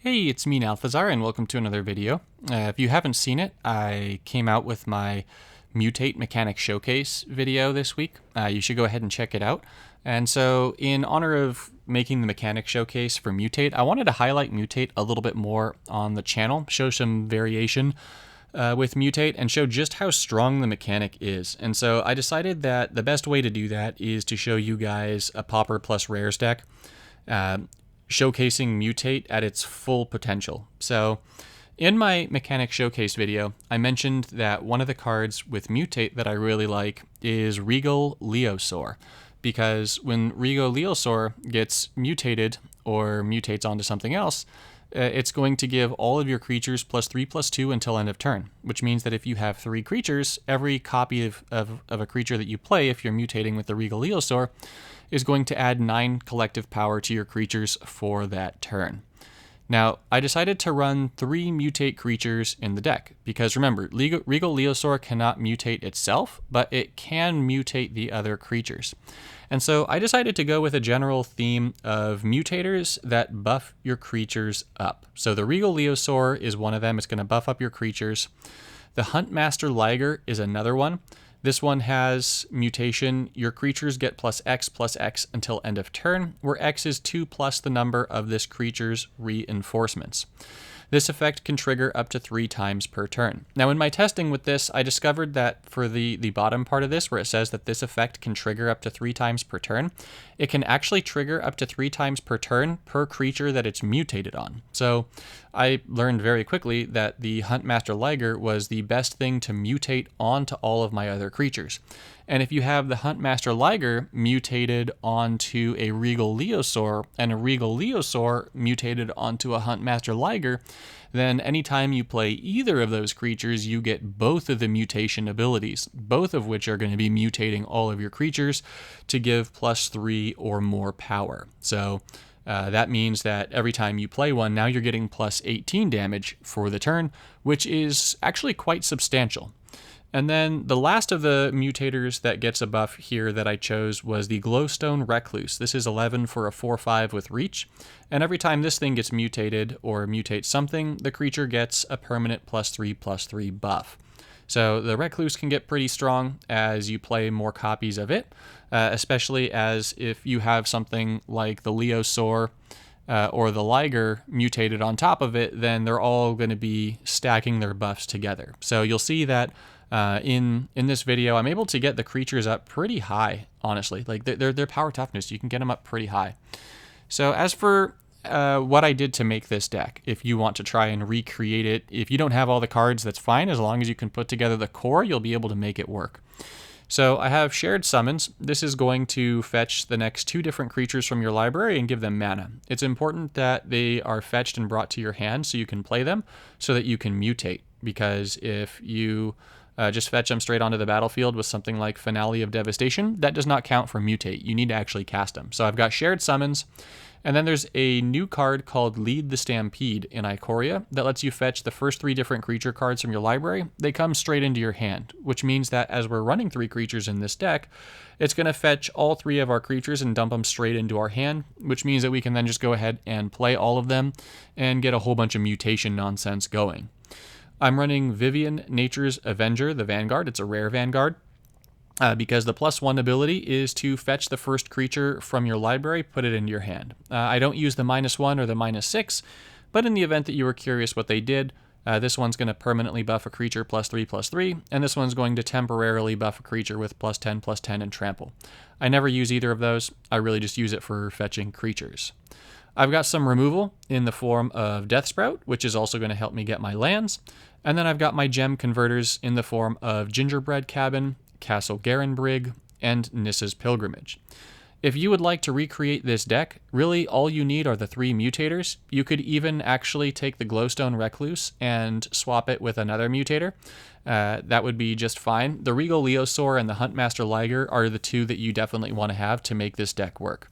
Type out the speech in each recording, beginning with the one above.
Hey, it's me, Nalthazar, and welcome to another video. If you haven't seen it, I came out with my Mutate Mechanic Showcase video this week. You should go ahead and check it out. And so, in honor of making the Mechanic Showcase for Mutate, I wanted to highlight Mutate a little bit more on the channel, show some variation with Mutate, and show just how strong the mechanic is. And so I decided that the best way to do that is to show you guys a Pauper plus Rares deck, showcasing Mutate at its full potential. So in my Mechanic Showcase video, I mentioned that one of the cards with Mutate that I really like is Regal Leosaur, because when Regal Leosaur gets mutated or mutates onto something else, it's going to give all of your creatures +3/+2 until end of turn, which means that if you have 3 creatures, every copy of a creature that you play, if you're mutating with the Regal Leosaur, is going to add 9 collective power to your creatures for that turn. Now, I decided to run 3 mutate creatures in the deck, because remember, Regal Leosaur cannot mutate itself, but it can mutate the other creatures. And so I decided to go with a general theme of mutators that buff your creatures up. So the Regal Leosaur is one of them. It's going to buff up your creatures. The Huntmaster Liger is another one. This one has mutation. Your creatures get +X until end of turn, where X is 2 plus the number of this creature's reinforcements. This effect can trigger up to 3 times per turn. Now, in my testing with this, I discovered that for the bottom part of this, where it says that this effect can trigger up to 3 times per turn, it can actually trigger up to 3 times per turn per creature that it's mutated on. So I learned very quickly that the Huntmaster Liger was the best thing to mutate onto all of my other creatures. And if you have the Huntmaster Liger mutated onto a Regal Leosaur and a Regal Leosaur mutated onto a Huntmaster Liger, then anytime you play either of those creatures, you get both of the mutation abilities, both of which are going to be mutating all of your creatures to give +3 or more power. So that means that every time you play one, now you're getting +18 damage for the turn, which is actually quite substantial. And then the last of the mutators that gets a buff here that I chose was the Glowstone Recluse. This is 11 for a 4/5 with reach, and every time this thing gets mutated or mutates something, the creature gets a permanent +3/+3 buff. So the Recluse can get pretty strong as you play more copies of it, especially as if you have something like the Leosaur or the Liger mutated on top of it, then they're all going to be stacking their buffs together. So you'll see that in this video, I'm able to get the creatures up pretty high, honestly. Like their power toughness, you can get them up pretty high. So as for what I did to make this deck, if you want to try and recreate it, if you don't have all the cards, that's fine. As long as you can put together the core, you'll be able to make it work. So I have Shared Summons. This is going to fetch the next 2 different creatures from your library and give them mana. It's important that they are fetched and brought to your hand so you can play them, so that you can mutate. Because if you just fetch them straight onto the battlefield with something like Finale of Devastation, that does not count for mutate. You need to actually cast them. So I've got Shared Summons, and then there's a new card called Lead the Stampede in Ikoria that lets you fetch the first 3 different creature cards from your library. They come straight into your hand, which means that as we're running 3 creatures in this deck, it's going to fetch all 3 of our creatures and dump them straight into our hand, which means that we can then just go ahead and play all of them and get a whole bunch of mutation nonsense going. I'm running Vivian, Nature's Avenger, the Vanguard. It's a rare Vanguard, because the +1 ability is to fetch the first creature from your library, put it into your hand. I don't use the -1 or the -6, but in the event that you were curious what they did, this one's going to permanently buff a creature +3/+3, and this one's going to temporarily buff a creature with +10/+10 and trample. I never use either of those. I really just use it for fetching creatures. I've got some removal in the form of Death Sprout, which is also going to help me get my lands. And then I've got my gem converters in the form of Gingerbread Cabin, Castle Garenbrig, and Nissa's Pilgrimage. If you would like to recreate this deck, really all you need are the 3 mutators. You could even actually take the Glowstone Recluse and swap it with another mutator. That would be just fine. The Regal Leosaur and the Huntmaster Liger are the 2 that you definitely want to have to make this deck work.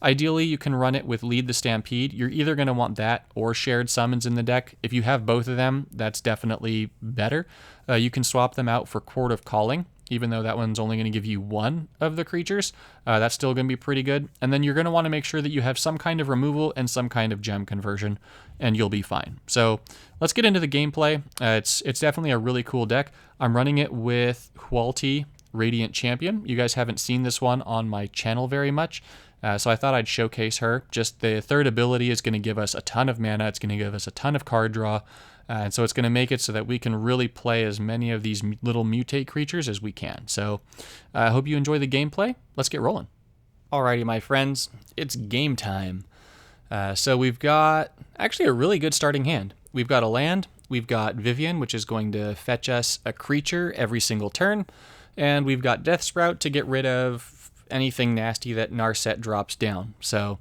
Ideally, you can run it with Lead the Stampede. You're either going to want that or Shared Summons in the deck. If you have both of them, that's definitely better. You can swap them out for Court of Calling. even though that one's only going to give you one of the creatures. That's still going to be pretty good. And then you're going to want to make sure that you have some kind of removal and some kind of gem conversion, and you'll be fine. So let's get into the gameplay. It's definitely a really cool deck. I'm running it with Hualti Radiant Champion. You guys haven't seen this one on my channel very much, so I thought I'd showcase her. Just the third ability is going to give us a ton of mana. It's going to give us a ton of card draw, and so it's going to make it so that we can really play as many of these little mutate creatures as we can. So I hope you enjoy the gameplay. Let's get rolling. Alrighty, my friends, it's game time. So we've got actually a really good starting hand. We've got a land, we've got Vivian, which is going to fetch us a creature every single turn, and we've got Death Sprout to get rid of anything nasty that Narset drops down. So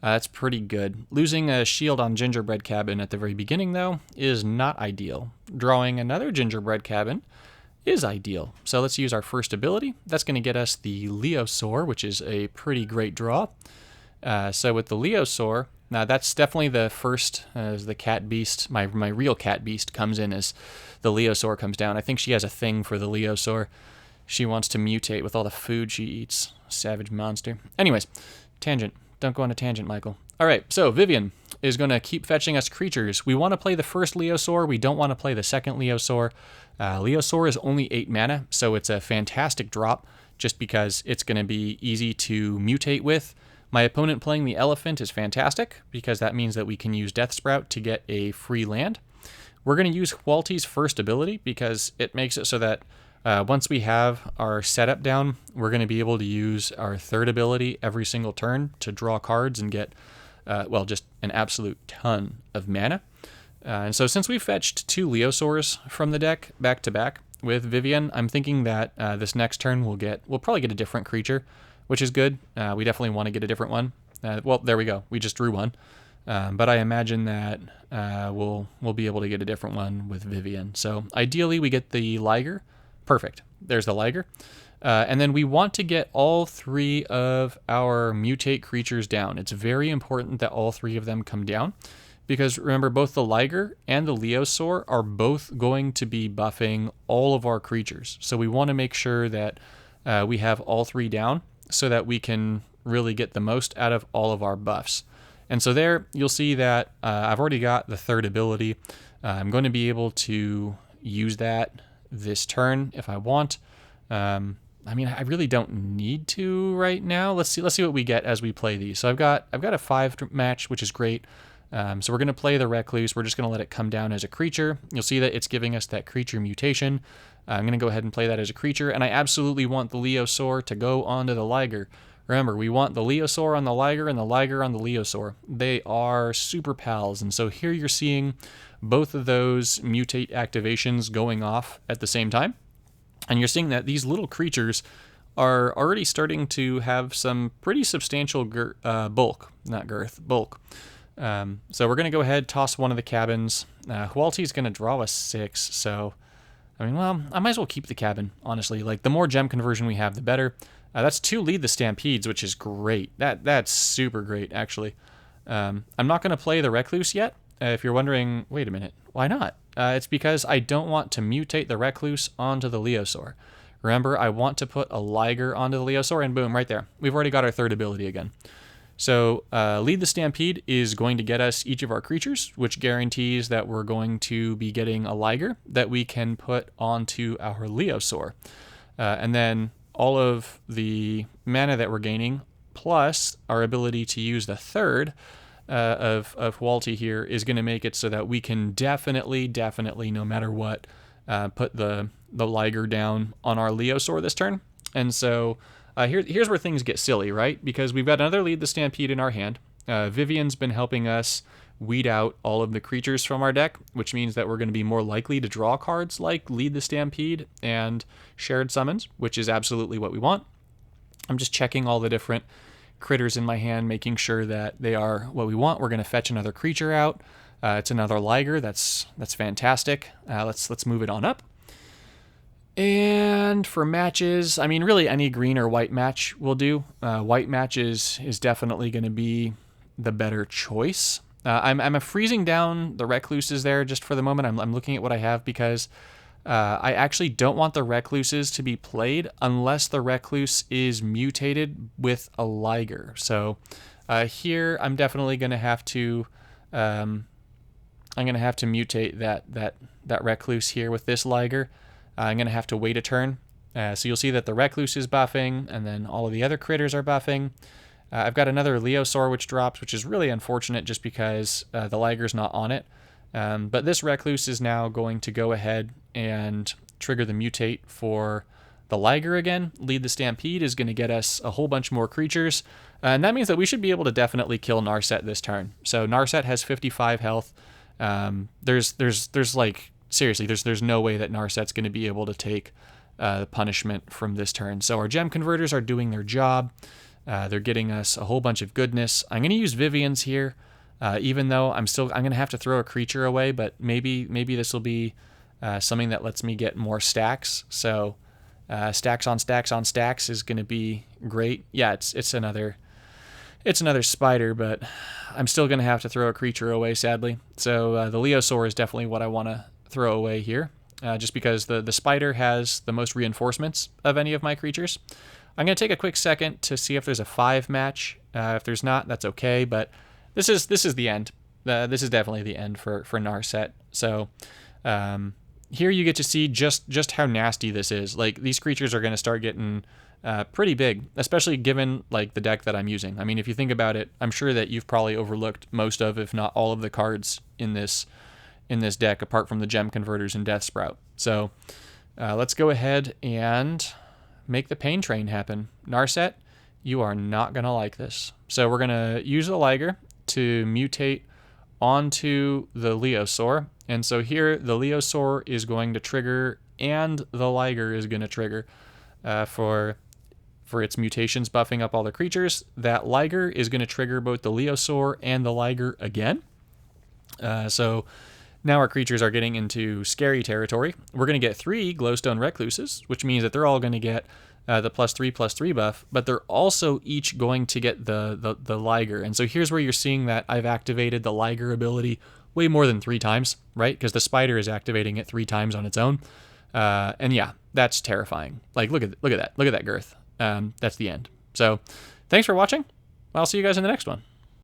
that's pretty good. Losing a shield on Gingerbread Cabin at the very beginning, though, is not ideal. Drawing another Gingerbread Cabin is ideal. So let's use our first ability. That's going to get us the Leosaur, which is a pretty great draw. So with the Leosaur, now that's definitely the first, as the cat beast, my real cat beast comes in as the Leosaur comes down. I think she has a thing for the Leosaur. She wants to mutate with all the food she eats. Savage monster. Anyways, tangent. Don't go on a tangent, Michael. All right, so Vivian is going to keep fetching us creatures. We want to play the first Leosaur. We don't want to play the second Leosaur. Leosaur is only 8 mana, so it's a fantastic drop just because it's going to be easy to mutate with. My opponent playing the elephant is fantastic because that means that we can use Death Sprout to get a free land. We're going to use Hualti's first ability because it makes it so that once we have our setup down, we're going to be able to use our third ability every single turn to draw cards and get, well, just an absolute ton of mana. And so since we fetched 2 Leosaurs from the deck back to back with Vivian, I'm thinking that this next turn we'll probably get a different creature, which is good. We definitely want to get a different one. Well, there we go. We just drew one. But I imagine that we'll be able to get a different one with Vivian. So ideally we get the Liger. Perfect. There's the Liger. And then we want to get all 3 of our mutate creatures down. It's very important that all 3 of them come down because remember, both the Liger and the Leosaur are both going to be buffing all of our creatures. So we want to make sure that we have all 3 down so that we can really get the most out of all of our buffs. And so there you'll see that I've already got the third ability. I'm going to be able to use that this turn if I want. I mean, I really don't need to right now. Let's see what we get as we play these. So I've got a 5 match, which is great. So we're going to play the Recluse. We're just going to let it come down as a creature. You'll see that it's giving us that creature mutation. I'm going to go ahead and play that as a creature, and I absolutely want the Leosaur to go onto the Liger. Remember, we want the Leosaur on the Liger and the Liger on the Leosaur. They are super pals, and so here you're seeing both of those mutate activations going off at the same time. And you're seeing that these little creatures are already starting to have some pretty substantial bulk. So we're going to go ahead, toss one of the cabins. Hualti's going to draw us 6, so I mean, well, I might as well keep the cabin, honestly. Like, the more gem conversion we have, the better. That's 2 lead the Stampedes, which is great. That's super great, actually. I'm not going to play the Recluse yet. If you're wondering, wait a minute, why not? It's because I don't want to mutate the Recluse onto the Leosaur. Remember, I want to put a Liger onto the Leosaur, and boom, right there. We've already got our third ability again. So Lead the Stampede is going to get us each of our creatures, which guarantees that we're going to be getting a Liger that we can put onto our Leosaur. And then all of the mana that we're gaining, plus our ability to use the third of Hualti here, is going to make it so that we can definitely, no matter what, put the Liger down on our Leosaur this turn. And so here's where things get silly, right? Because we've got another Lead the Stampede in our hand. Vivian's been helping us weed out all of the creatures from our deck, which means that we're going to be more likely to draw cards like Lead the Stampede and Shared Summons, which is absolutely what we want. I'm just checking all the different critters in my hand, making sure that they are what we want. We're going to fetch another creature out. It's another Liger. That's fantastic. Let's move it on up. And for matches, I mean, really any green or white match will do. White match is definitely going to be the better choice. I'm freezing down the Recluses there just for the moment. I'm looking at what I have because I actually don't want the Recluses to be played unless the Recluse is mutated with a Liger. So here I'm definitely going to have to mutate that Recluse here with this Liger. I'm going to have to wait a turn. So you'll see that the Recluse is buffing, and then all of the other critters are buffing. I've got another Leosaur which drops, which is really unfortunate just because the Liger's not on it. But this Recluse is now going to go ahead and trigger the mutate for the Liger again. Lead the Stampede is going to get us a whole bunch more creatures. And that means that we should be able to definitely kill Narset this turn. So Narset has 55 health. There's like, seriously, there's no way that Narset's going to be able to take the punishment from this turn. So our Gem Converters are doing their job. They're getting us a whole bunch of goodness. I'm going to use Vivian's here, even though I'm going to have to throw a creature away, but maybe this will be something that lets me get more stacks. So stacks on stacks on stacks is going to be great. Yeah, it's another spider, but I'm still going to have to throw a creature away, sadly. So the Leosaur is definitely what I want to throw away here, just because the spider has the most reinforcements of any of my creatures. I'm going to take a quick second to see if there's a 5 match. If there's not, that's okay, but this is the end. This is definitely the end for Narset. So here you get to see just how nasty this is. Like, these creatures are going to start getting pretty big, especially given like the deck that I'm using. I mean, if you think about it, I'm sure that you've probably overlooked most of, if not all of, the cards in this deck, apart from the Gem Converters and Death Sprout. So let's go ahead and make the Pain Train happen. Narset, you are not going to like this. So we're going to use the Liger to mutate onto the Leosaur. And so here, the Leosaur is going to trigger, and the Liger is going to trigger for its mutations, buffing up all the creatures. That Liger is going to trigger both the Leosaur and the Liger again. So now our creatures are getting into scary territory. We're going to get 3 Glowstone Recluses, which means that they're all going to get the +3/+3 buff, but they're also each going to get the Liger. And so here's where you're seeing that I've activated the Liger ability way more than 3 times, right? Because the spider is activating it 3 times on its own. And yeah, that's terrifying. Like, look at that. Look at that girth. That's the end. So thanks for watching. I'll see you guys in the next one.